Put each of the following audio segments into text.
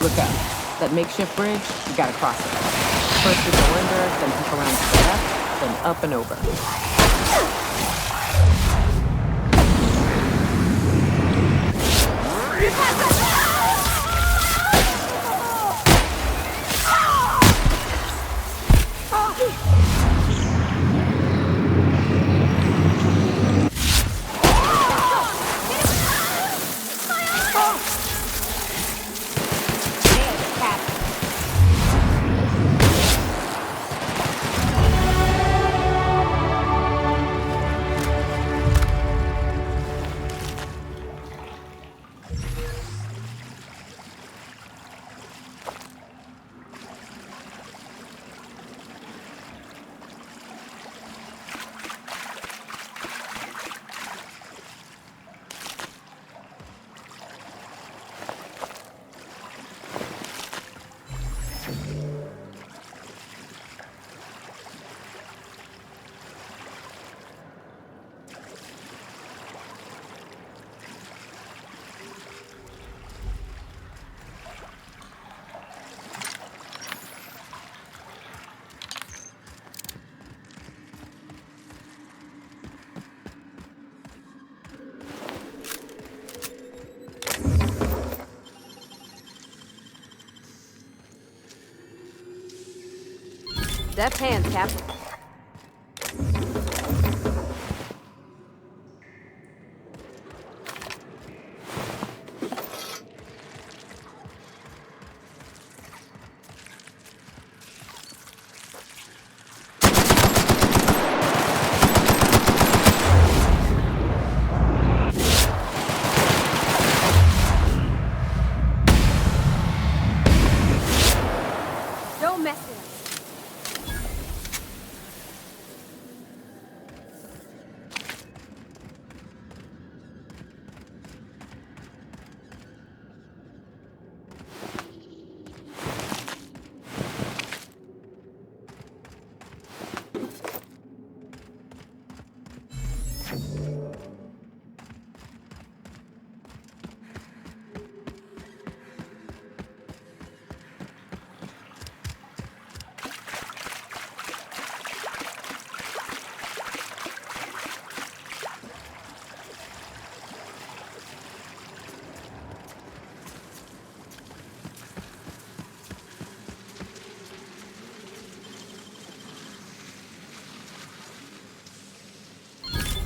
Look up. That makeshift bridge, you gotta cross it. First we go under, then hook around to the left, then up and over. Deft hands, Cap. Don't mess with us.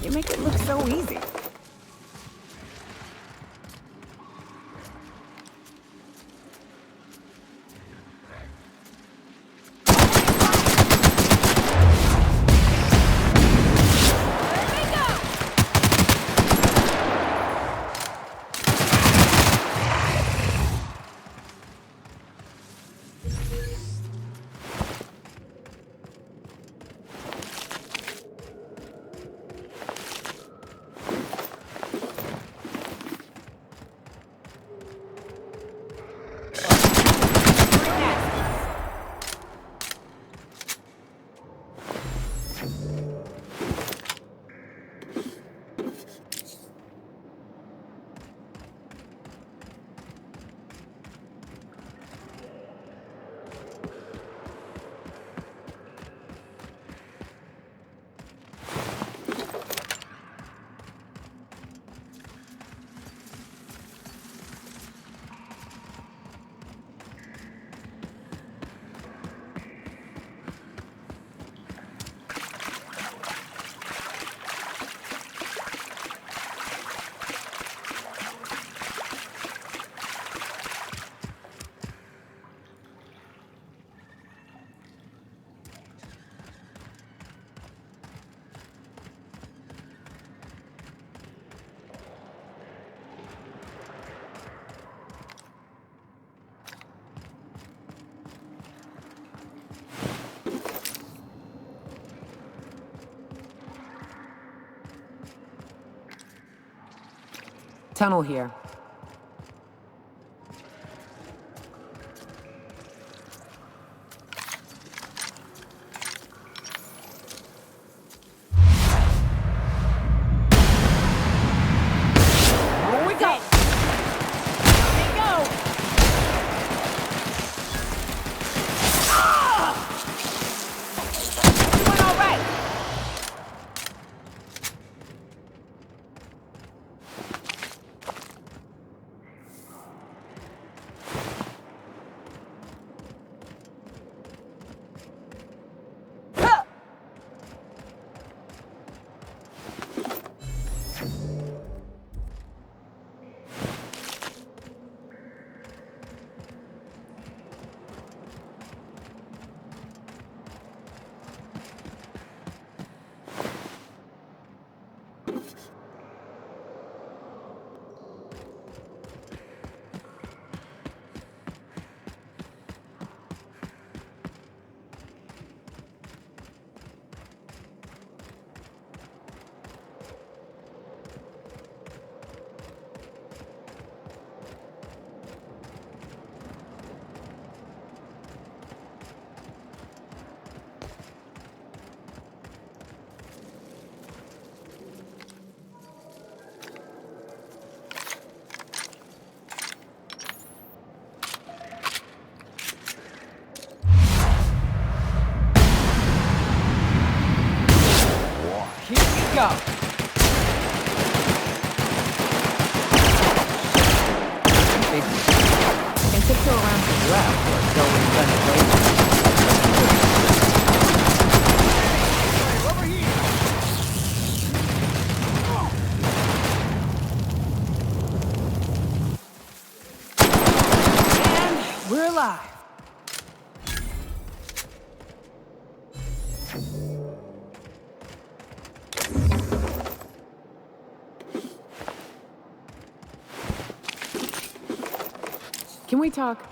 You make it look so easy. Tunnel here. Here we go! Here we go! Doing all right! Here we go! Can tiptoe around to the left or go and run away. Over here! And we're alive. Can we talk?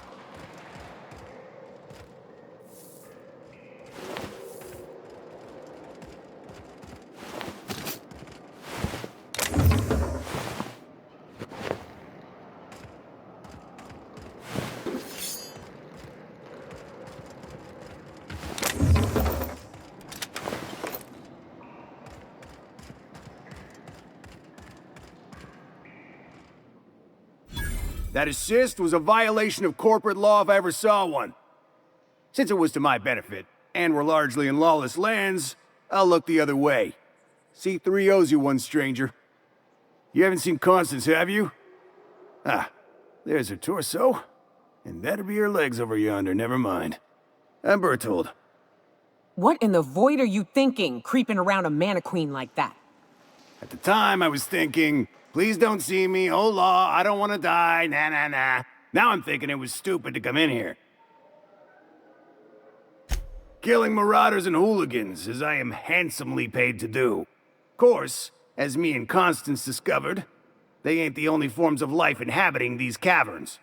That assist was a violation of corporate law if I ever saw one. Since it was to my benefit, and we're largely in lawless lands, I'll look the other way. C3 owes you one, stranger. You haven't seen Constance, have you? Ah, there's her torso. And that'll be her legs over yonder, never mind. I'm Bertold. What in the void are you thinking, creeping around a mannequin like that? At the time, I was thinking, please don't see me, oh law, I don't want to die, nah nah nah. Now I'm thinking it was stupid to come in here. Killing marauders and hooligans, as I am handsomely paid to do. Of course, as me and Constance discovered, they ain't the only forms of life inhabiting these caverns.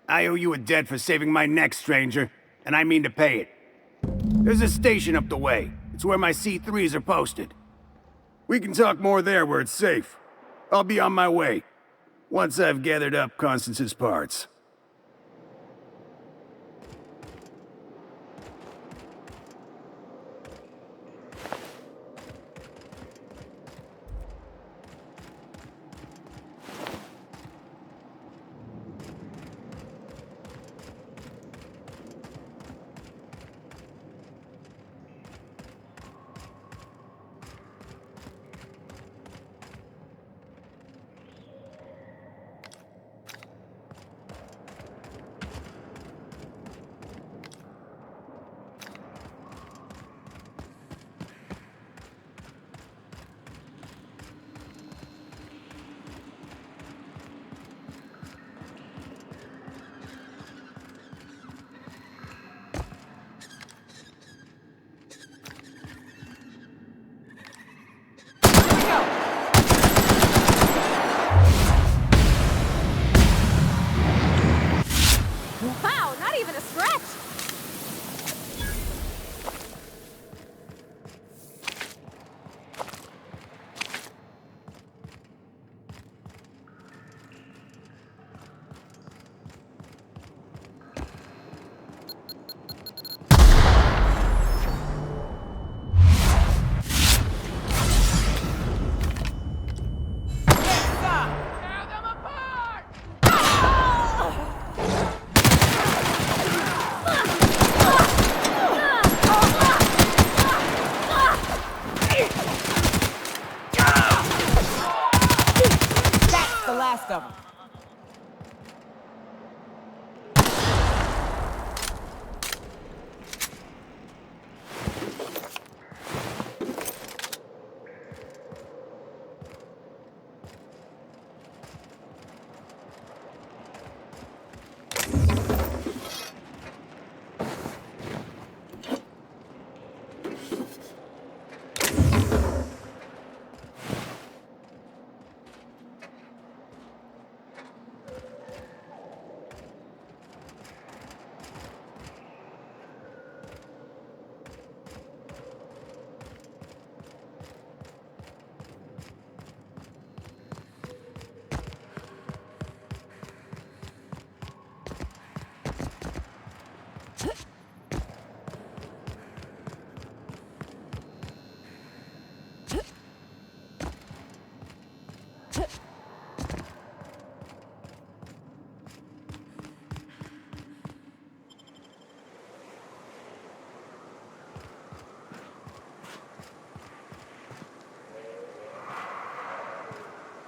I owe you a debt for saving my neck, stranger, and I mean to pay it. There's a station up the way. It's where my C3s are posted. We can talk more there where it's safe. I'll be on my way, once I've gathered up Constance's parts.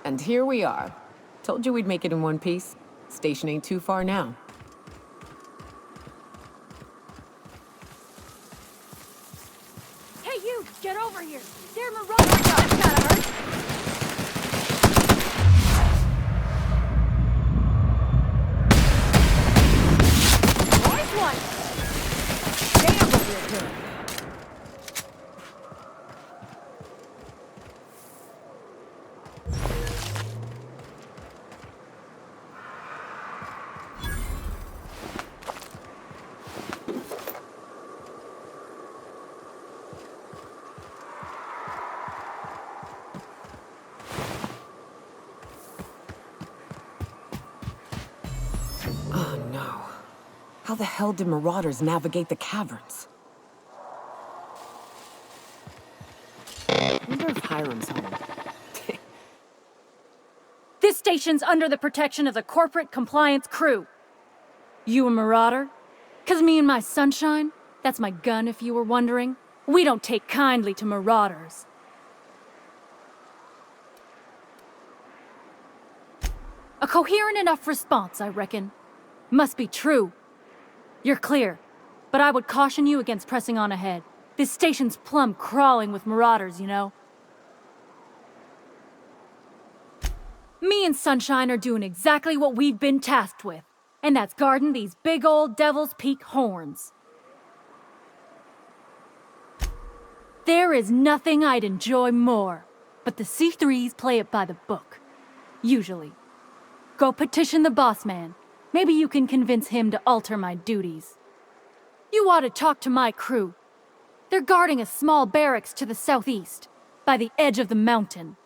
And here we are. Told you we'd make it in one piece. Station ain't too far now. Hey, you! Get over here! They're marauders! That's gotta hurt! Nice one! Damn, but you're good! Oh no. How the hell did marauders navigate the caverns? I wonder if Hiram's home. This station's under the protection of the corporate compliance crew. You a marauder? 'Cause me and my sunshine, that's my gun if you were wondering, we don't take kindly to marauders. A coherent enough response, I reckon. Must be true. You're clear, but I would caution you against pressing on ahead. This station's plumb crawling with marauders, you know. Me and Sunshine are doing exactly what we've been tasked with, and that's guarding these big old Devil's Peak horns. There is nothing I'd enjoy more, but the C3s play it by the book. Usually. Go petition the boss man. Maybe you can convince him to alter my duties. You ought to talk to my crew. They're guarding a small barracks to the southeast, by the edge of the mountain.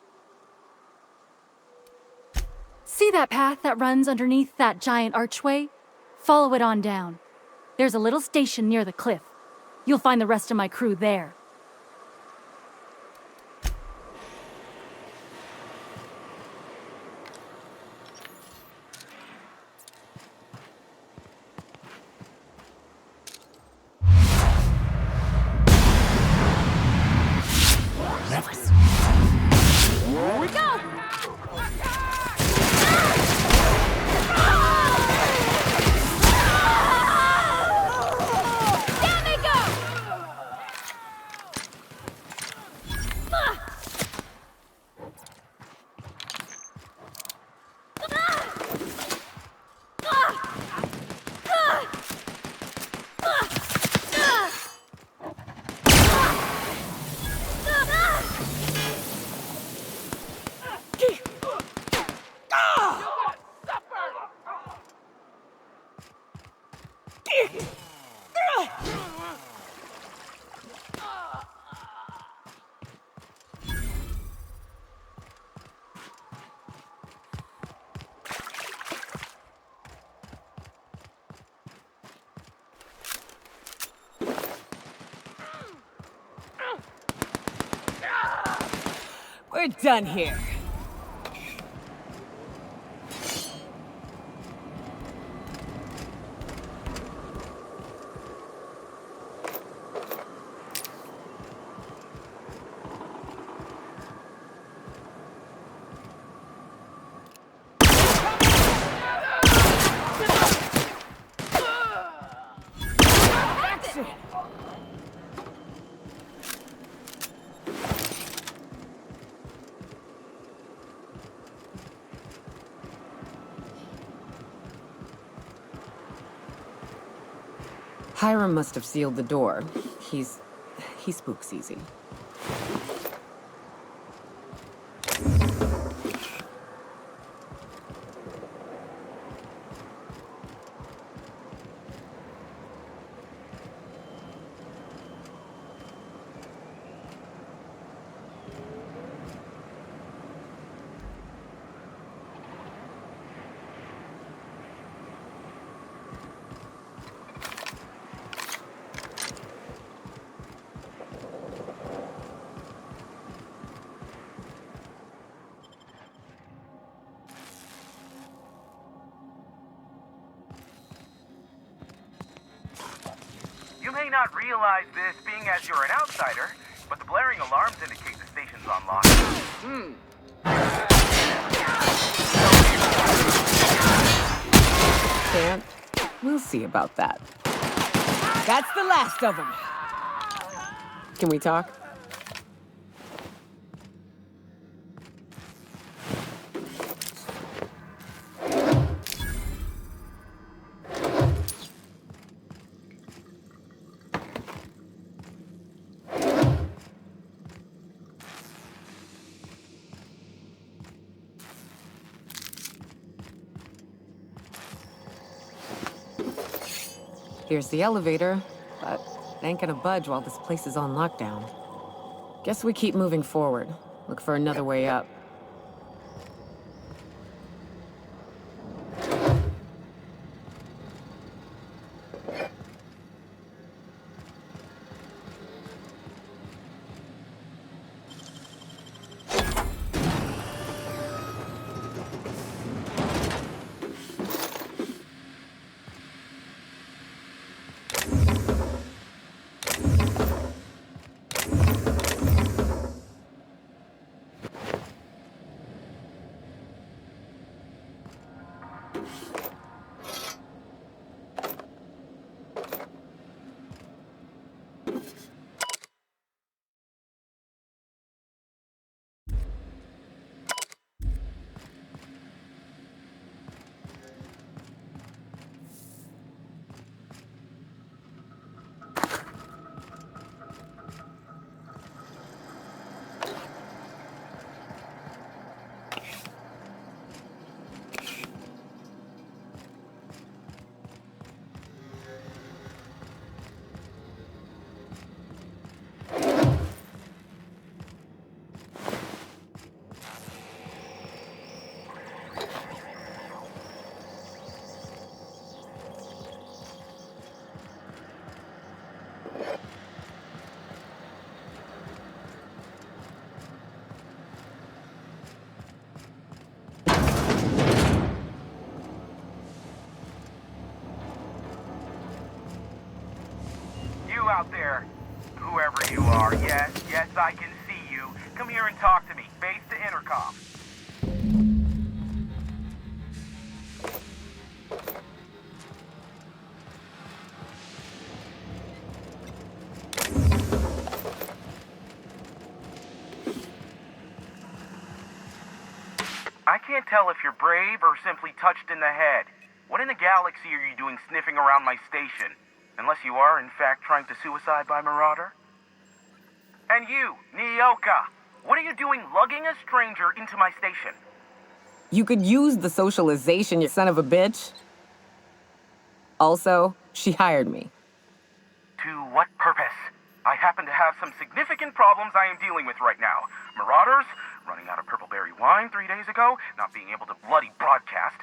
See that path that runs underneath that giant archway? Follow it on down. There's a little station near the cliff. You'll find the rest of my crew there. Here we go! Down they go! We're done here. Hiram must have sealed the door. He spooks easy. You may not realize this being as you're an outsider, but the blaring alarms indicate the station's on lock. can't, we'll see about that. That's the last of them. Can we talk? Here's the elevator, but it ain't gonna budge while this place is on lockdown. Guess we keep moving forward. Look for another way up. Out there, whoever you are, yes, I can see you. Come here and talk to me. Face the intercom. I can't tell if you're brave or simply touched in the head. What in the galaxy are you doing sniffing around my station? Unless you are, in fact, trying to suicide by Marauder? And you, Nyoka, what are you doing lugging a stranger into my station? You could use the socialization, you son of a bitch. Also, she hired me. To what purpose? I happen to have some significant problems I am dealing with right now. Marauders, running out of purple berry wine 3 days ago, not being able to bloody broadcast.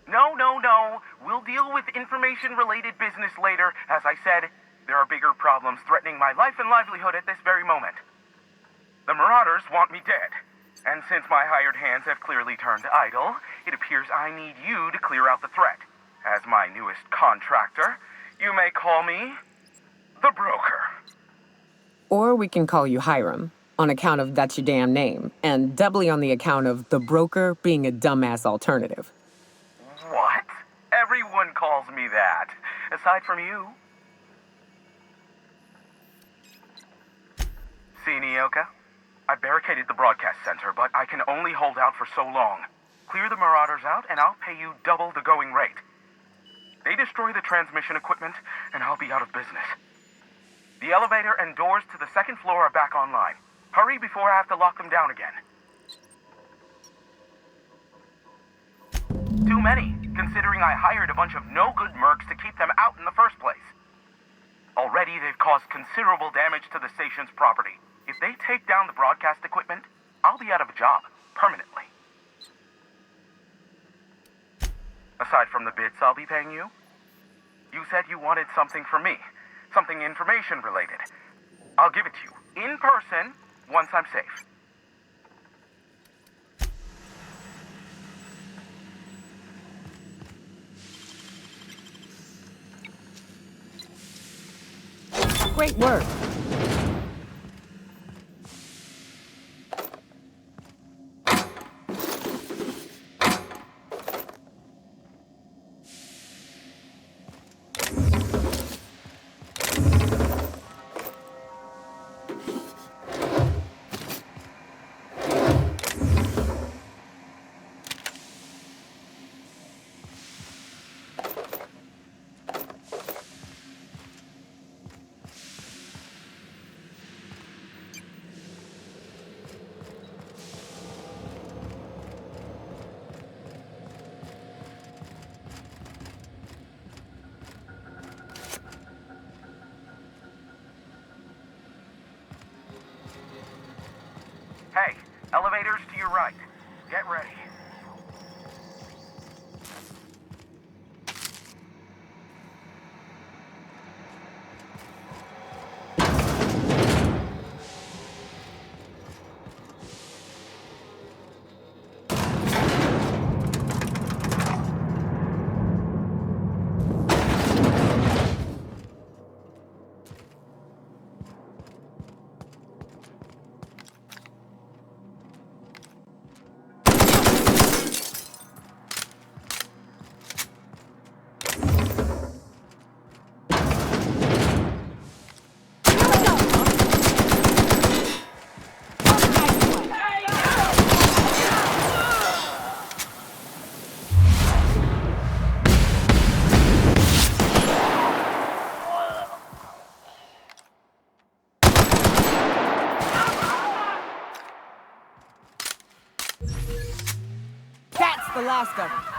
No. We'll deal with information-related business later. As I said, there are bigger problems threatening my life and livelihood at this very moment. The Marauders want me dead. And since my hired hands have clearly turned idle, it appears I need you to clear out the threat. As my newest contractor, you may call me the Broker. Or we can call you Hiram, on account of that's your damn name, and doubly on the account of the Broker being a dumbass alternative. What? Everyone calls me that, aside from you. See, Nyoka? I barricaded the broadcast center, but I can only hold out for so long. Clear the Marauders out, and I'll pay you double the going rate. They destroy the transmission equipment, and I'll be out of business. The elevator and doors to the second floor are back online. Hurry before I have to lock them down again. Too many, considering I hired a bunch of no-good mercs to keep them out in the first place. Already, they've caused considerable damage to the station's property. If they take down the broadcast equipment, I'll be out of a job, permanently. Aside from the bits I'll be paying you, you said you wanted something from me, something information-related. I'll give it to you, in person, once I'm safe. Great work. you're right. Get ready. That's the last of them.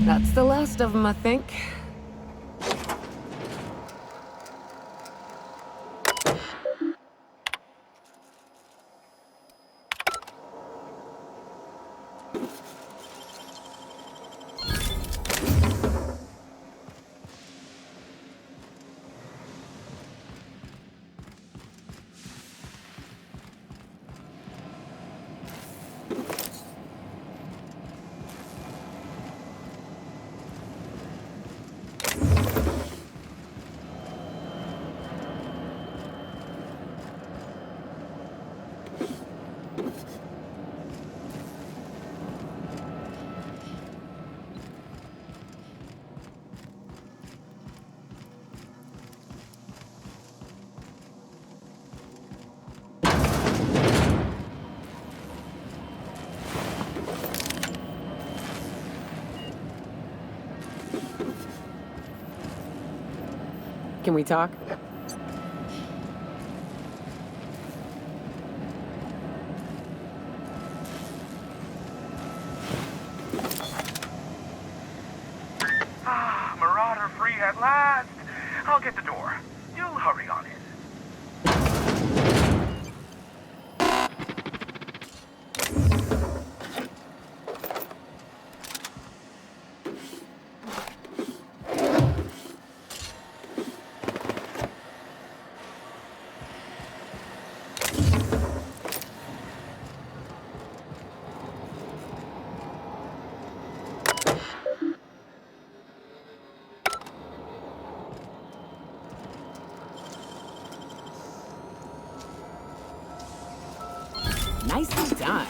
That's the last of them, I think. Can we talk? Marauder free at last. I'll get the door. You'll hurry on in. Nicely done.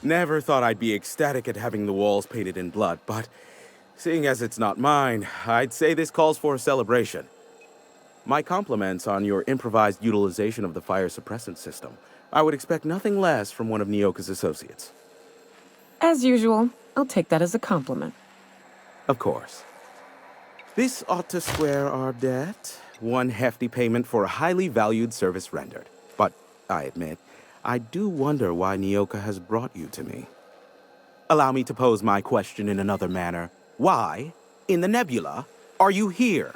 Never thought I'd be ecstatic at having the walls painted in blood, but seeing as it's not mine, I'd say this calls for a celebration. My compliments on your improvised utilization of the fire suppressant system. I would expect nothing less from one of Nyoka's associates. As usual, I'll take that as a compliment. Of course. This ought to square our debt. One hefty payment for a highly valued service rendered. But, I admit, I do wonder why Nyoka has brought you to me. Allow me to pose my question in another manner. Why, in the nebula, are you here?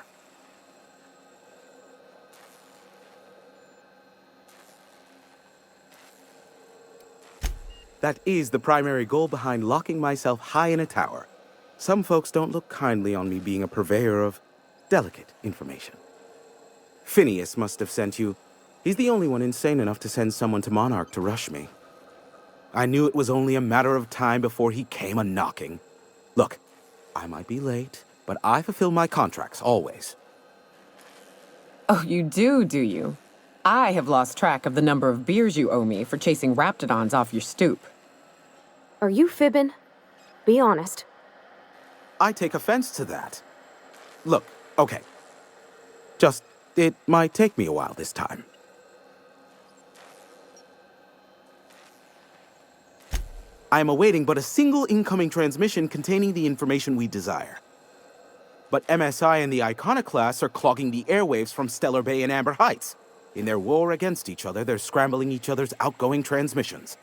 That is the primary goal behind locking myself high in a tower. Some folks don't look kindly on me being a purveyor of delicate information. Phineas must have sent you. He's the only one insane enough to send someone to Monarch to rush me. I knew it was only a matter of time before he came a-knocking. Look, I might be late, but I fulfill my contracts, always. Oh, you do you? I have lost track of the number of beers you owe me for chasing raptidons off your stoop. Are you fibbing? Be honest. I take offense to that. Look, okay. It might take me a while this time. I am awaiting but a single incoming transmission containing the information we desire. But MSI and the Iconoclasts are clogging the airwaves from Stellar Bay and Amber Heights. In their war against each other, they're scrambling each other's outgoing transmissions.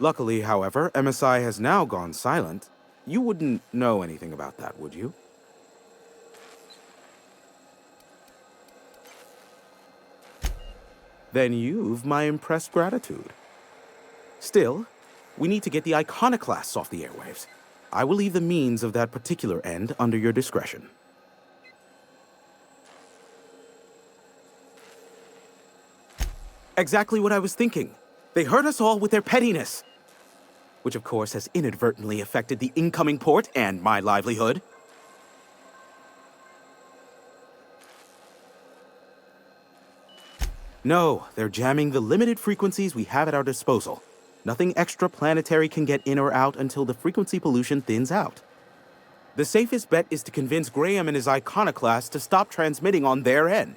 Luckily, however, MSI has now gone silent. You wouldn't know anything about that, would you? Then you've my impressed gratitude. Still, we need to get the Iconoclasts off the airwaves. I will leave the means of that particular end under your discretion. Exactly what I was thinking. They hurt us all with their pettiness. Which of course has inadvertently affected the incoming port and my livelihood. No, they're jamming the limited frequencies we have at our disposal. Nothing extraplanetary can get in or out until the frequency pollution thins out. The safest bet is to convince Graham and his Iconoclast to stop transmitting on their end.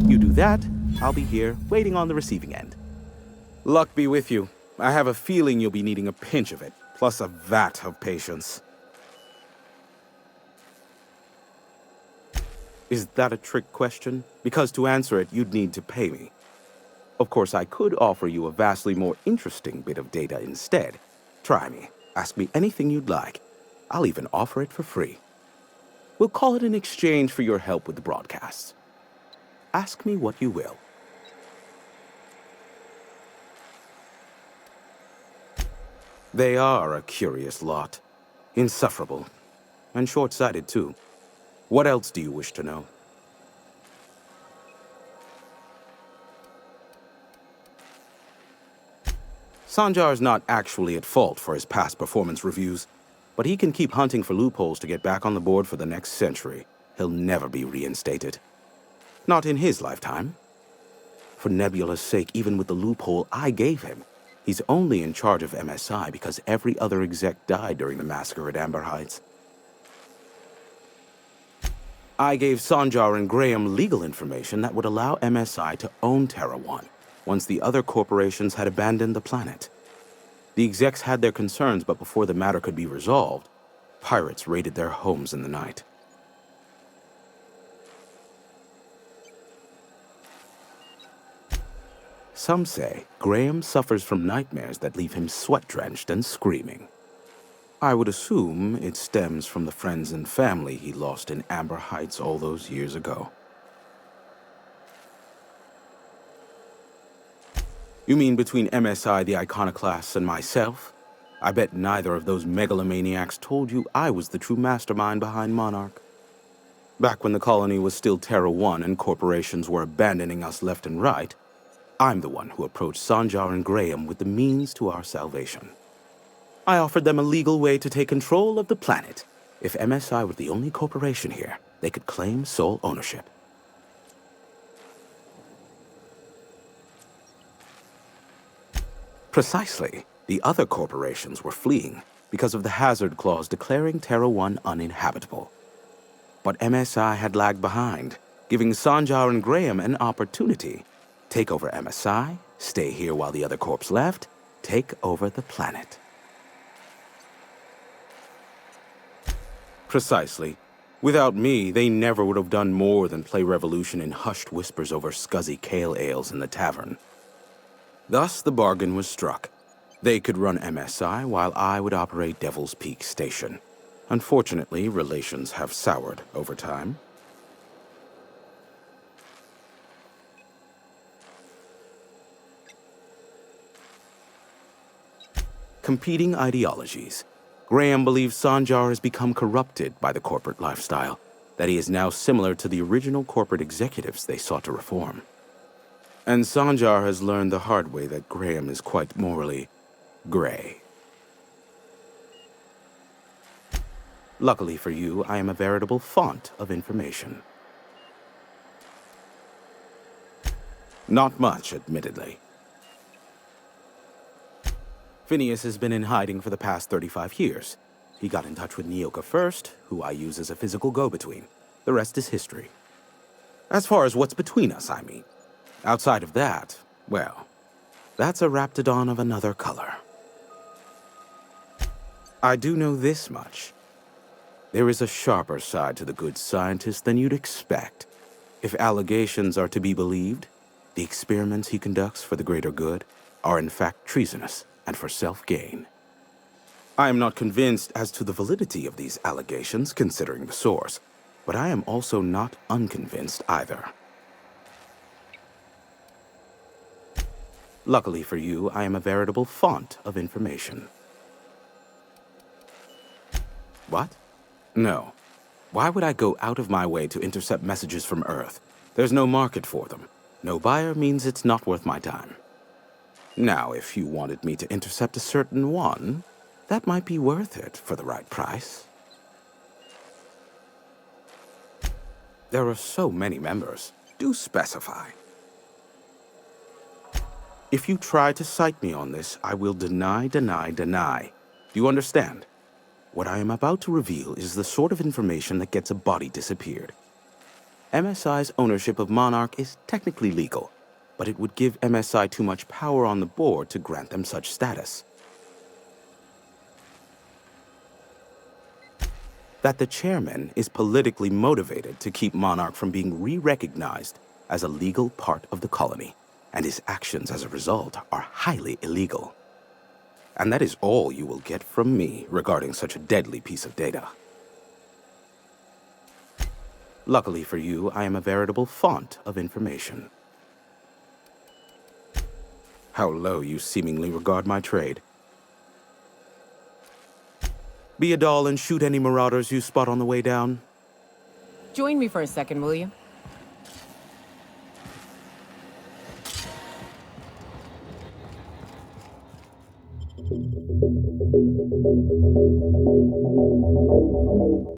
You do that, I'll be here, waiting on the receiving end. Luck be with you. I have a feeling you'll be needing a pinch of it, plus a vat of patience. Is that a trick question? Because to answer it, you'd need to pay me. Of course, I could offer you a vastly more interesting bit of data instead. Try me. Ask me anything you'd like. I'll even offer it for free. We'll call it an exchange for your help with the broadcasts. Ask me what you will. They are a curious lot. Insufferable. And short-sighted, too. What else do you wish to know? Sanjar's not actually at fault for his past performance reviews, but he can keep hunting for loopholes to get back on the board for the next century. He'll never be reinstated. Not in his lifetime. For Nebula's sake, even with the loophole I gave him, he's only in charge of MSI because every other exec died during the massacre at Amber Heights. I gave Sanjar and Graham legal information that would allow MSI to own Terra 1, once the other corporations had abandoned the planet. The execs had their concerns, but before the matter could be resolved, Pirates raided their homes in the night. Some say Graham suffers from nightmares that leave him sweat-drenched and screaming. I would assume it stems from the friends and family he lost in Amber Heights all those years ago. You mean between MSI the Iconoclasts and myself? I bet neither of those megalomaniacs told you I was the true mastermind behind Monarch. Back when the colony was still Terra 1 and corporations were abandoning us left and right, I'm the one who approached Sanjar and Graham with the means to our salvation. I offered them a legal way to take control of the planet. If MSI were the only corporation here, they could claim sole ownership. Precisely. The other corporations were fleeing because of the hazard clause declaring Terra 1 uninhabitable. But MSI had lagged behind, giving Sanjar and Graham an opportunity. Take over MSI, stay here while the other corps left, take over the planet. Precisely. Without me, they never would have done more than play Revolution in hushed whispers over scuzzy kale ales in the tavern. Thus, the bargain was struck. They could run MSI while I would operate Devil's Peak Station. Unfortunately, relations have soured over time. Competing ideologies. Graham believes Sanjar has become corrupted by the corporate lifestyle, that he is now similar to the original corporate executives they sought to reform. And Sanjar has learned the hard way that Graham is quite morally gray. Luckily for you, I am a veritable font of information. Not much, admittedly. Phineas has been in hiding for the past 35 years. He got in touch with Nyoka first, who I use as a physical go-between. The rest is history. As far as what's between us, I mean. Outside of that, well, that's a raptidon of another color. I do know this much. There is a sharper side to the good scientist than you'd expect. If allegations are to be believed, the experiments he conducts for the greater good are in fact treasonous and for self-gain. I am not convinced as to the validity of these allegations, considering the source, but I am also not unconvinced either. Luckily for you, I am a veritable font of information. What? No. Why would I go out of my way to intercept messages from Earth? There's no market for them. No buyer means it's not worth my time. Now, if you wanted me to intercept a certain one, that might be worth it for the right price. There are so many members. Do specify. If you try to cite me on this, I will deny. Do you understand? What I am about to reveal is the sort of information that gets a body disappeared. MSI's ownership of Monarch is technically legal, but it would give MSI too much power on the board to grant them such status. That the chairman is politically motivated to keep Monarch from being re-recognized as a legal part of the colony, and his actions as a result are highly illegal. And that is all you will get from me regarding such a deadly piece of data. Luckily for you, I am a veritable font of information. How low you seemingly regard my trade. Be a doll and shoot any marauders you spot on the way down. Join me for a second, will you?